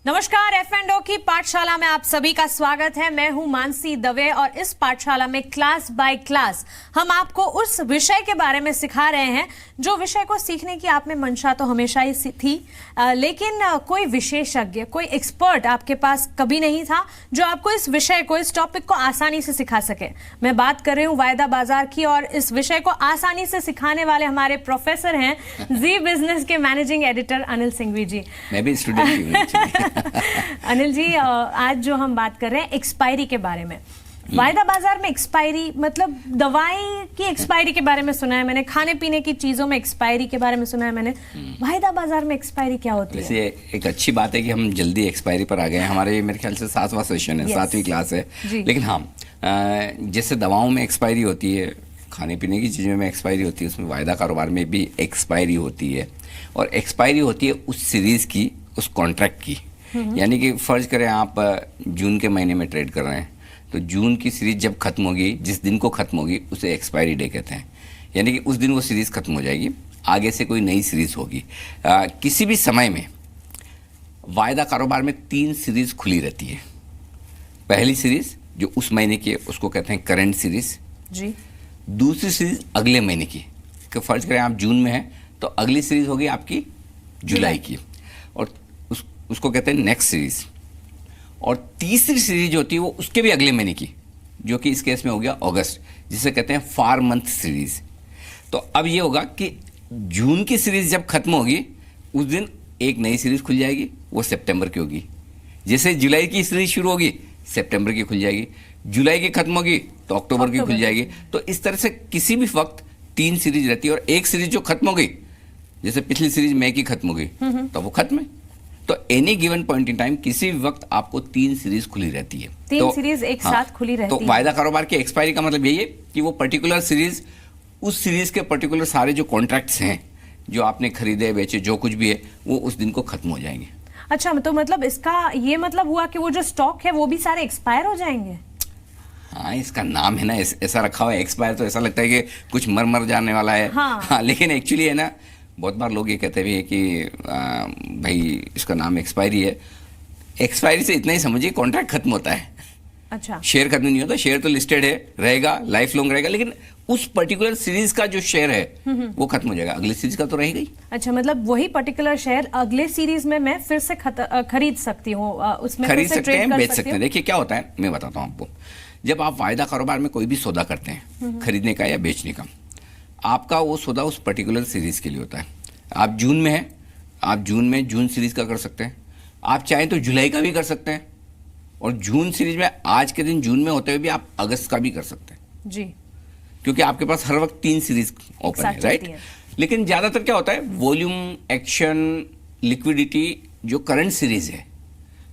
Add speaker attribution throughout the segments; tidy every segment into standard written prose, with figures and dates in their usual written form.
Speaker 1: नमस्कार, F&O की पाठशाला में आप सभी का स्वागत है। मैं हूं मानसी दवे और इस पाठशाला में क्लास बाय क्लास हम आपको उस विषय के बारे में सिखा रहे हैं जो विषय को सीखने की आप में मंशा तो हमेशा ही थी, लेकिन कोई विशेषज्ञ, कोई एक्सपर्ट आपके पास कभी नहीं था जो आपको इस विषय को, इस टॉपिक को आसानी से सिखा सके। मैं बात कर रही हूँ वायदा बाजार की और इस विषय को आसानी से सिखाने वाले हमारे प्रोफेसर हैं जी बिजनेस के मैनेजिंग एडिटर अनिल सिंघवी जी।
Speaker 2: मैं भी स्टूडेंट हूँ।
Speaker 1: अनिल जी, आज जो हम बात कर रहे हैं एक्सपायरी के बारे में, वायदा बाजार में एक्सपायरी मतलब दवाई की एक्सपायरी के बारे में सुना है मैंने, खाने पीने की चीजों में एक्सपायरी के बारे में सुना है मैंने। वायदा बाजार में एक्सपायरी क्या होती है?
Speaker 2: वैसे एक अच्छी बात है कि हम जल्दी एक्सपायरी पर आ गए हैं। हमारे मेरे ख्याल से 7वां सेशन है, 7वीं क्लास है। लेकिन हाँ, जैसे दवाओं में एक्सपायरी होती है, खाने पीने की चीज़ों में एक्सपायरी होती है, उसमें वायदा कारोबार में भी एक्सपायरी होती है। और एक्सपायरी होती है उस सीरीज़ की, उस कॉन्ट्रैक्ट की। यानी कि फर्ज करें आप जून के महीने में ट्रेड कर रहे हैं, तो जून की सीरीज जब खत्म होगी, जिस दिन को खत्म होगी उसे एक्सपायरी डे कहते हैं। यानी कि उस दिन वो सीरीज खत्म हो जाएगी, आगे से कोई नई सीरीज होगी। किसी भी समय में वायदा कारोबार में 3 सीरीज खुली रहती है। पहली सीरीज जो उस महीने की है उसको कहते हैं करंट सीरीज जी। दूसरी सीरीज अगले महीने की, कि फर्ज करें आप जून में हैं तो अगली सीरीज होगी आपकी जुलाई की, और उसको कहते हैं नेक्स्ट सीरीज। और तीसरी सीरीज होती है वो उसके भी अगले महीने की, जो कि इस केस में हो गया अगस्त, जिसे कहते हैं फार मंथ सीरीज। तो अब ये होगा कि जून की सीरीज जब खत्म होगी उस दिन एक नई सीरीज खुल जाएगी, वो सितंबर की होगी। जैसे जुलाई की सीरीज शुरू होगी सितंबर की खुल जाएगी, जुलाई की खत्म होगी तो अक्टूबर की खुल जाएगी। तो इस तरह से किसी भी वक्त 3 सीरीज रहती है, और एक सीरीज जो खत्म हो गई, जैसे पिछली सीरीज मई की खत्म हो गई तो वो खत्म है। तो any given point in time किसी भी वक्त आपको 3 सीरीज खुली रहती है।
Speaker 1: 3 सीरीज एक साथ खुली रहती है।
Speaker 2: तो वायदा कारोबार की एक्सपायरी का मतलब यही है कि वो पर्टिकुलर सीरीज, उस सीरीज के पर्टिकुलर सारे जो कॉन्ट्रैक्ट्स हैं, जो आपने खरीदे बेचे, जो कुछ भी है, वो उस दिन को खत्म हो जाएंगे।
Speaker 1: अच्छा, तो मतलब इसका ये मतलब हुआ कि वो जो स्टॉक है वो भी सारे एक्सपायर हो जाएंगे?
Speaker 2: हाँ, इसका नाम है ना, ऐसा रखा हुआ है एक्सपायर, तो ऐसा लगता है कि कुछ मर जाने वाला है। हाँ, लेकिन एक्चुअली है ना, बहुत बार लोग ये कहते भी है कि भाई इसका नाम एक्सपायरी है। एक्सपायरी से इतना ही समझिए, कॉन्ट्रैक्ट खत्म होता है। अच्छा, शेयर खत्म नहीं होता, शेयर तो लिस्टेड है, रहेगा, लाइफ लॉन्ग रहेगा, लेकिन उस पर्टिकुलर सीरीज का जो शेयर है वो खत्म हो जाएगा, अगली सीरीज का तो रहेगा ही। अच्छा, मतलब वही पर्टिकुलर शेयर अगले सीरीज में मैं फिर से खरीद सकती हूँ, उसमें खरीद सकते हैं, बेच सकते हैं। देखिए क्या होता है, मैं बताता हूँ आपको। जब आप वायदा कारोबार में कोई भी सौदा करते हैं, खरीदने का या बेचने का, आपका वो सौदा उस पर्टिकुलर सीरीज के लिए होता है। आप जून में हैं, आप जून में जून सीरीज का कर सकते हैं, आप चाहें तो जुलाई का भी कर सकते हैं, और जून सीरीज में आज के दिन जून में होते हुए भी आप अगस्त का भी कर सकते हैं जी, क्योंकि आपके पास हर वक्त 3 सीरीज ओपन है, राइट। लेकिन ज्यादातर क्या होता है, वॉल्यूम, एक्शन, लिक्विडिटी, जो करंट सीरीज है,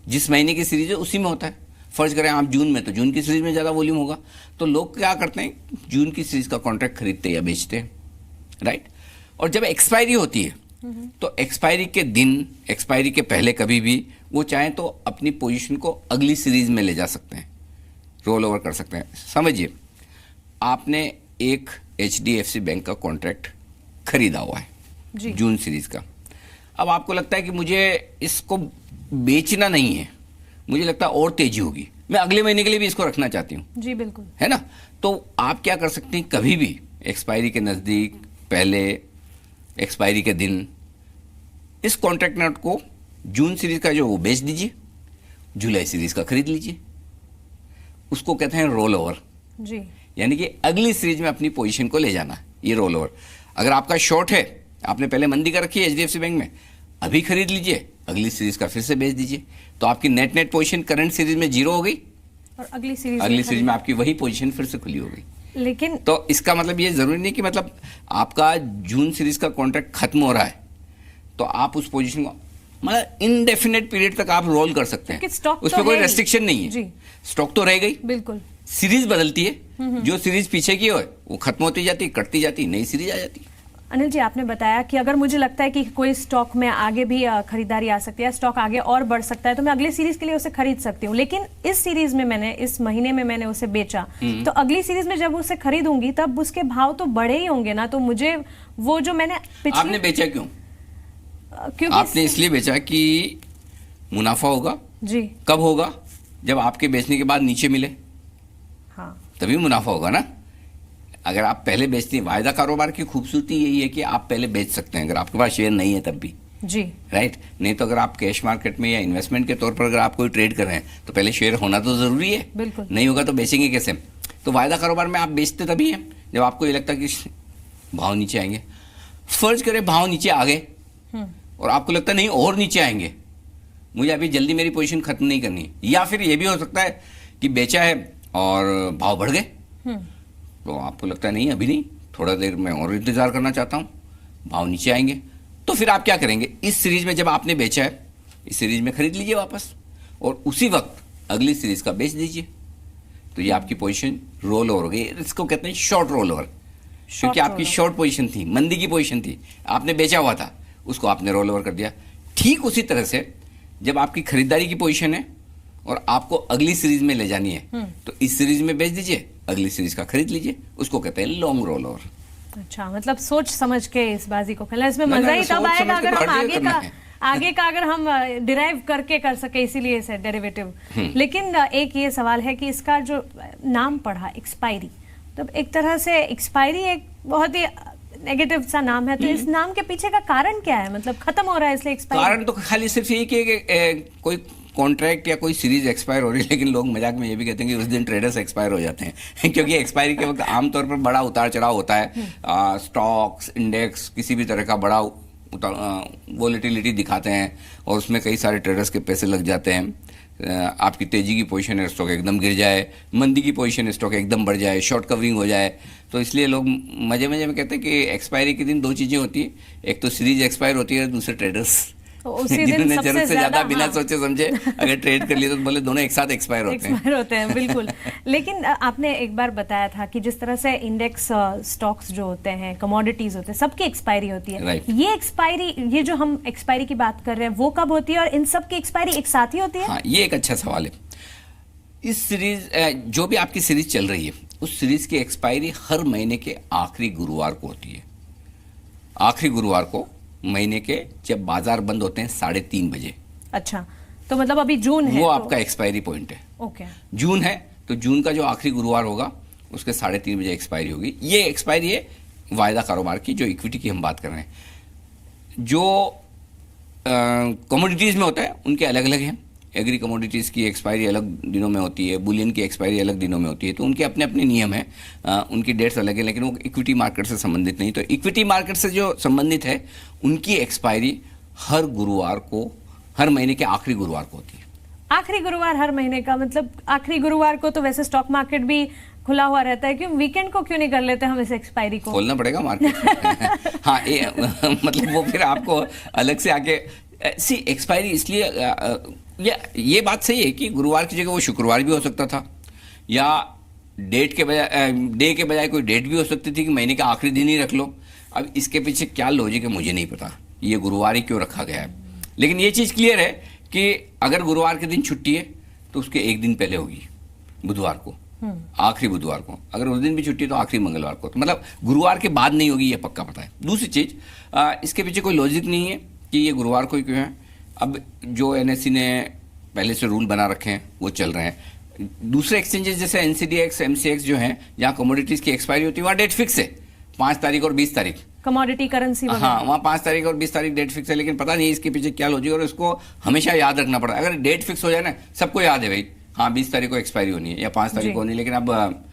Speaker 2: जिस महीने की सीरीज है उसी में होता है। फर्ज करें आप जून में, तो जून की सीरीज में ज़्यादा वॉल्यूम होगा, तो लोग क्या करते हैं, जून की सीरीज का कॉन्ट्रैक्ट खरीदते या बेचते हैं, राइट। और जब एक्सपायरी होती है तो एक्सपायरी के दिन, एक्सपायरी के पहले कभी भी वो चाहें तो अपनी पोजीशन को अगली सीरीज में ले जा सकते हैं, रोल ओवर कर सकते हैं। समझिए, आपने एक HDFC बैंक का कॉन्ट्रैक्ट खरीदा हुआ है जून सीरीज का। अब आपको लगता है कि मुझे इसको बेचना नहीं है, मुझे लगता है और तेजी होगी, मैं अगले महीने के लिए भी इसको रखना चाहती हूँ जी, बिल्कुल, है ना। तो आप क्या कर सकते हैं, कभी भी एक्सपायरी के नज़दीक, पहले एक्सपायरी के दिन, इस कॉन्ट्रैक्ट नोट को जून सीरीज का जो वो बेच दीजिए, जुलाई सीरीज का खरीद लीजिए। उसको कहते हैं रोल ओवर जी, यानी कि अगली सीरीज में अपनी पोजीशन को ले जाना, ये रोल ओवर। अगर आपका शॉर्ट है, आपने पहले मंदी कर रखी है HDFC बैंक में, अभी खरीद लीजिए, अगली सीरीज का फिर से बेच दीजिए, तो आपकी नेट पोजीशन करंट सीरीज में 0 हो गई, और अगली सीरीज में आपकी वही पोजीशन फिर से खुली हो गई। लेकिन तो इसका मतलब ये जरूरी नहीं कि मतलब आपका जून सीरीज का कॉन्ट्रैक्ट खत्म हो रहा है तो आप उस पोजीशन को मतलब इनडेफिनेट पीरियड तक आप रोल कर सकते हैं, उसमें कोई रेस्ट्रिक्शन नहीं है। स्टॉक तो रह गई, बिल्कुल, सीरीज बदलती है, जो सीरीज पीछे की हो वो खत्म होती जाती, कटती जाती, नई सीरीज आ जाती। अनिल जी, आपने बताया कि अगर मुझे लगता है कि कोई स्टॉक में आगे भी खरीदारी आ सकती है, स्टॉक आगे और बढ़ सकता है, तो मैं अगली सीरीज के लिए उसे खरीद सकती हूँ। लेकिन इस सीरीज में मैंने, इस महीने में मैंने उसे बेचा, तो अगली सीरीज में जब उसे खरीदूंगी तब उसके भाव तो बढ़े ही होंगे ना, तो मुझे वो जो मैंने आपने बेचा क्यों? क्योंकि आपने इसलिए बेचा कि मुनाफा होगा
Speaker 1: जी।
Speaker 2: कब होगा? जब आपके बेचने के बाद नीचे मिले,
Speaker 1: हाँ,
Speaker 2: तभी मुनाफा होगा ना। अगर आप पहले बेचते हैं, वायदा कारोबार की खूबसूरती यही है कि आप पहले बेच सकते हैं अगर आपके पास शेयर नहीं है तब भी
Speaker 1: जी,
Speaker 2: राइट। नहीं तो अगर आप कैश मार्केट में या इन्वेस्टमेंट के तौर पर अगर आप कोई ट्रेड कर रहे हैं तो पहले शेयर होना तो जरूरी है,
Speaker 1: बिल्कुल।
Speaker 2: नहीं होगा तो बेचेंगे कैसे? तो वायदा कारोबार में आप बेचते तभी हैं जब आपको ये लगता है कि भाव नीचे आएंगे। फर्ज करें भाव नीचे आ गए और आपको लगता है नहीं और नीचे आएंगे, मुझे अभी जल्दी मेरी पोजीशन खत्म नहीं करनी, या फिर ये भी हो सकता है कि बेचा है और भाव बढ़ गए, तो आपको लगता है नहीं अभी नहीं, थोड़ा देर मैं और इंतजार करना चाहता हूँ, भाव नीचे आएंगे। तो फिर आप क्या करेंगे? इस सीरीज में जब आपने बेचा है, इस सीरीज में खरीद लीजिए वापस और उसी वक्त अगली सीरीज का बेच दीजिए। तो ये आपकी पोजीशन रोल ओवर हो गई। इसको कहते हैं शॉर्ट रोल ओवर, क्योंकि आपकी शॉर्ट पोजीशन थी, मंदी की पोजीशन थी, आपने बेचा हुआ था, उसको आपने रोल ओवर कर दिया। ठीक उसी तरह से जब आपकी खरीदारी की पोजीशन है और आपको अगली सीरीज में ले जानी है तो इस सीरीज में बेच दीजिए, अगली सीरीज का खरीद लीजिए, उसको कहते हैं लॉन्ग रोल ओवर।
Speaker 1: अच्छा, मतलब सोच समझ के इस बाजी को खेलना। इसमें मजा ही तब आएगा अगर हम आगे का अगर हम डिराइव करके कर सके, इसीलिए इसे डेरिवेटिव। लेकिन एक ये सवाल है कि इसका जो नाम पढ़ा एक्सपायरी, तो एक तरह से एक्सपायरी एक बहुत ही नेगेटिव सा नाम है, तो इस नाम के पीछे का कारण क्या है? मतलब खत्म हो रहा है इसलिए एक्सपायरी? कारण
Speaker 2: तो खाली सिर्फ यही कि कोई कॉन्ट्रैक्ट या कोई सीरीज एक्सपायर हो रही है, लेकिन लोग मजाक में ये भी कहते हैं कि उस दिन ट्रेडर्स एक्सपायर हो जाते हैं क्योंकि एक्सपायरी के वक्त आमतौर पर बड़ा उतार चढ़ाव होता है। स्टॉक्स, इंडेक्स, किसी भी तरह का बड़ा वोलेटिलिटी दिखाते हैं और उसमें कई सारे ट्रेडर्स के पैसे लग जाते हैं। आपकी तेजी की पोजीशन है, स्टॉक एकदम गिर जाए, मंदी की पोजीशन है, स्टॉक एकदम बढ़ जाए, शॉर्ट कवरिंग हो जाए। तो इसलिए लोग मजे मजे में कहते हैं कि एक्सपायरी के दिन दो चीज़ें होती है, एक तो सीरीज एक्सपायर होती है, दूसरे ट्रेडर्स जिन्होंने जरूरत से ज्यादा बिना सोचे समझे अगर ट्रेड कर लिए तो बोले दोनों एक साथ एक्सपायर होते हैं
Speaker 1: बिल्कुल। लेकिन आपने एक बार बताया था कि जिस तरह से इंडेक्स स्टॉक्स जो होते हैं, कमोडिटीज होते हैं, सबकी एक्सपायरी होती है।
Speaker 2: right.
Speaker 1: ये एक्सपायरी, ये जो हम एक्सपायरी की बात कर रहे हैं, वो कब होती है और इन सब की एक्सपायरी एक साथ ही होती है?
Speaker 2: हाँ, ये एक अच्छा सवाल है। इस सीरीज, जो भी आपकी सीरीज चल रही है, उस सीरीज की एक्सपायरी हर महीने के आखिरी गुरुवार को होती है। आखिरी गुरुवार को महीने के, जब बाजार बंद होते हैं 3:30 बजे।
Speaker 1: अच्छा, तो मतलब अभी जून है,
Speaker 2: वो
Speaker 1: तो
Speaker 2: आपका एक्सपायरी पॉइंट है।
Speaker 1: ओके,
Speaker 2: जून है तो जून का जो आखिरी गुरुवार होगा उसके 3:30 बजे एक्सपायरी होगी। ये एक्सपायरी है वायदा कारोबार की, जो इक्विटी की हम बात कर रहे हैं। जो कमोडिटीज में होता है उनके अलग अलग हैं। एग्री कमोडिटीज़ की एक्सपायरी अलग दिनों में होती है, बुलियन की एक्सपायरी अलग दिनों में होती है, तो उनके अपने अपने नियम हैं, उनकी डेट्स अलग है, लेकिन वो इक्विटी मार्केट से संबंधित नहीं। तो इक्विटी मार्केट से जो संबंधित है उनकी एक्सपायरी हर गुरुवार को, हर महीने के आखिरी गुरुवार को होती है।
Speaker 1: आखिरी गुरुवार हर महीने का, मतलब आखिरी गुरुवार को तो वैसे स्टॉक मार्केट भी खुला हुआ रहता है, क्यों वीकेंड को क्यों नहीं कर लेते हम इस एक्सपायरी को?
Speaker 2: खोलना पड़ेगा मार्केट हाँ, मतलब वो फिर आपको अलग से आके एक्सपायरी इसलिए ये बात सही है कि गुरुवार की जगह वो शुक्रवार भी हो सकता था, या डेट के बजाय डे के बजाय कोई डेट भी हो सकती थी कि महीने का आखिरी दिन ही रख लो। अब इसके पीछे क्या लॉजिक है मुझे नहीं पता, ये गुरुवार ही क्यों रखा गया है। लेकिन ये चीज़ क्लियर है कि अगर गुरुवार के दिन छुट्टी है तो उसके एक दिन पहले होगी, बुधवार को, आखिरी बुधवार को। अगर उस दिन भी छुट्टी है तो आखिरी मंगलवार को, तो मतलब गुरुवार के बाद नहीं होगी, ये पक्का पता है। दूसरी चीज़, इसके पीछे कोई लॉजिक नहीं है कि ये गुरुवार को ही क्यों है। अब जो एनएससी ने पहले से रूल बना रखे हैं वो चल रहे हैं। दूसरे एक्सचेंजेस जैसे एनसीडीएक्स, एमसीएक्स जो हैं, जहाँ कमोडिटीज़ की एक्सपायरी होती है, वहाँ डेट फिक्स है, 5 तारीख और 20 तारीख
Speaker 1: कमोडिटी करेंसी।
Speaker 2: हाँ, वहाँ 5 तारीख और 20 तारीख डेट फिक्स है, लेकिन पता नहीं इसके पीछे क्या लॉजिक, और इसको हमेशा याद रखना पड़ता है। अगर डेट फिक्स हो जाए ना, सबको याद है भाई हाँ 20 तारीख को एक्सपायरी होनी है या 5 तारीख को होनी है, लेकिन अब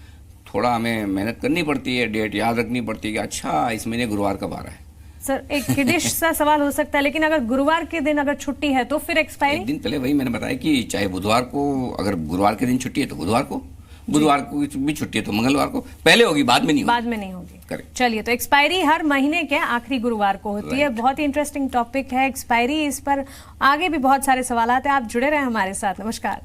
Speaker 2: थोड़ा हमें मेहनत करनी पड़ती है, डेट याद रखनी पड़ती है कि अच्छा इस महीने गुरुवार कब आ रहा है।
Speaker 1: सर, एक किडिश सा सवाल हो सकता है, लेकिन अगर गुरुवार के दिन अगर छुट्टी है तो फिर एक्सपायरी?
Speaker 2: एक दिन पहले वही मैंने बताया कि चाहे बुधवार को, अगर गुरुवार के दिन छुट्टी है तो बुधवार को, बुधवार को भी छुट्टी है तो मंगलवार को, पहले होगी बाद में नहीं होगी।
Speaker 1: बाद में नहीं होगी, करेक्ट। चलिए, तो एक्सपायरी हर महीने के आखिरी गुरुवार को होती है। बहुत ही इंटरेस्टिंग टॉपिक है एक्सपायरी, इस पर आगे भी बहुत सारे सवाल हैं। आप जुड़े रहे हमारे साथ। नमस्कार।